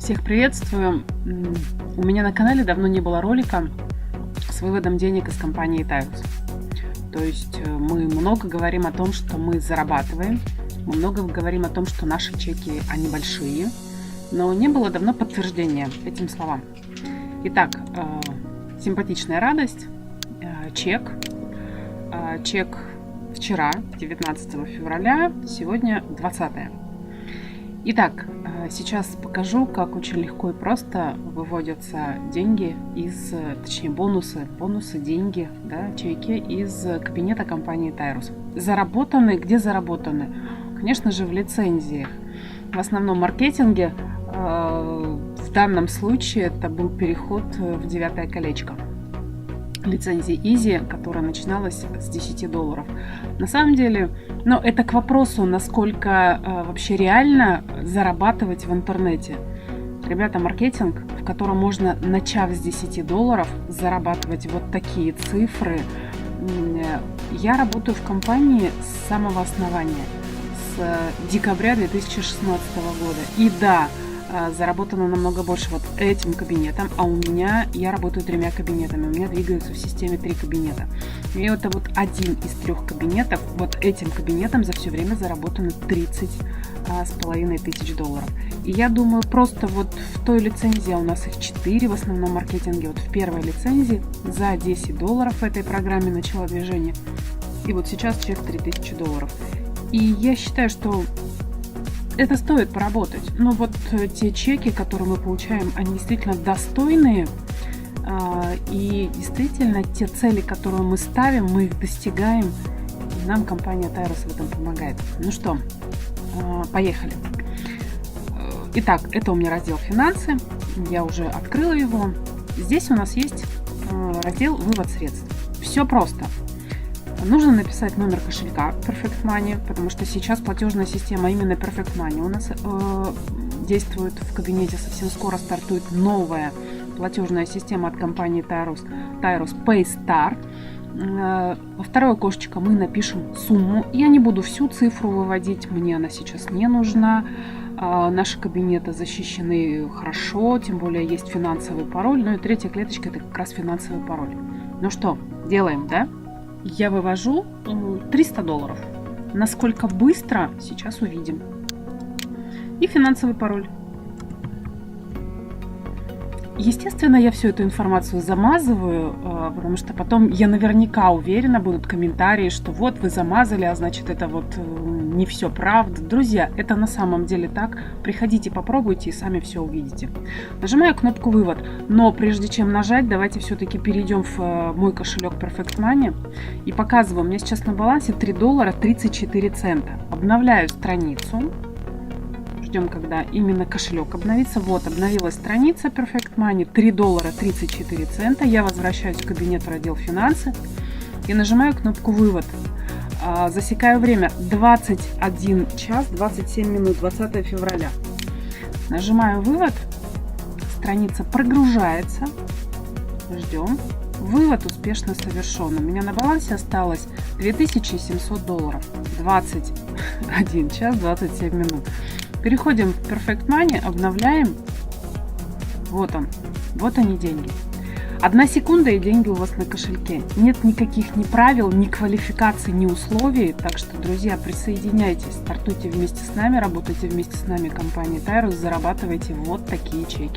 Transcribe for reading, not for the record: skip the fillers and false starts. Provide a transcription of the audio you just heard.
Всех приветствую! У меня на канале давно не было ролика с выводом денег из компании Tyrus. То есть мы много говорим о том, что мы зарабатываем, мы много говорим о том, что наши чеки, они большие, но не было давно подтверждения этим словам. Итак, симпатичная радость, чек вчера, 19 февраля, сегодня 20. Итак, сейчас покажу, как очень легко и просто выводятся деньги точнее бонусы, деньги, да, чеки из кабинета компании Tyrus. Заработаны, где заработаны? Конечно же, в лицензиях. В основном маркетинге, в данном случае это был переход в 9 колечко лицензии Easy, которая начиналась с $10. На самом деле, это к вопросу, насколько вообще реально зарабатывать в интернете. Ребята, маркетинг, в котором можно, начав с $10, зарабатывать вот такие цифры. Я работаю в компании с самого основания, с декабря 2016 года. И да, заработано намного больше вот этим кабинетом, а я работаю 3 кабинетами, у меня двигаются в системе 3 кабинета. И это вот один из 3 кабинетов, вот этим кабинетом за все время заработано $30,5 тысяч. И я думаю, просто вот в той лицензии, а у нас их 4 в основном маркетинге, вот в первой лицензии за $10 в этой программе начало движение, и вот сейчас чек $3000. И я считаю, что это стоит поработать. Но вот те чеки, которые мы получаем, они действительно достойные. И действительно те цели, которые мы ставим, мы их достигаем. И нам компания Tyrus в этом помогает. Ну что, поехали. Итак, это у меня раздел «Финансы». Я уже открыла его. Здесь у нас есть раздел «Вывод средств». Все просто. Нужно написать номер кошелька Perfect Money, потому что сейчас платежная система именно Perfect Money у нас действует в кабинете. Совсем скоро стартует новая платежная система от компании Tyrus PayStar. Во второе окошечко мы напишем сумму. Я не буду всю цифру выводить, мне она сейчас не нужна. Наши кабинеты защищены хорошо, тем более есть финансовый пароль. Ну и третья клеточка — это как раз финансовый пароль. Ну что, делаем, да? Я вывожу $300. Насколько быстро, сейчас увидим. И финансовый пароль. Естественно, я всю эту информацию замазываю, потому что потом я наверняка уверена, будут комментарии, что вот вы замазали, а значит это вот не все правда. Друзья, это на самом деле так. Приходите, попробуйте и сами все увидите. Нажимаю кнопку «Вывод». Но прежде чем нажать, давайте все-таки перейдем в мой кошелек Perfect Money и показываю. У меня сейчас на балансе $3.34. Обновляю страницу. Ждем, когда именно кошелек обновится. Вот, обновилась страница Perfect Money, $3.34. Я возвращаюсь в кабинет в раздел «Финансы» и нажимаю кнопку «Вывод». Засекаю время 21 час 27 минут, 20 февраля. Нажимаю «Вывод». Страница прогружается. Ждем. Вывод успешно совершен. У меня на балансе осталось $2700. 21 час 27 минут. Переходим в Perfect Money, обновляем. Вот он. Вот они, деньги. 1 секунда, и деньги у вас на кошельке. Нет никаких ни правил, ни квалификаций, ни условий. Так что, друзья, присоединяйтесь, стартуйте вместе с нами, работайте вместе с нами, компания Tyrus, зарабатывайте вот такие чеки.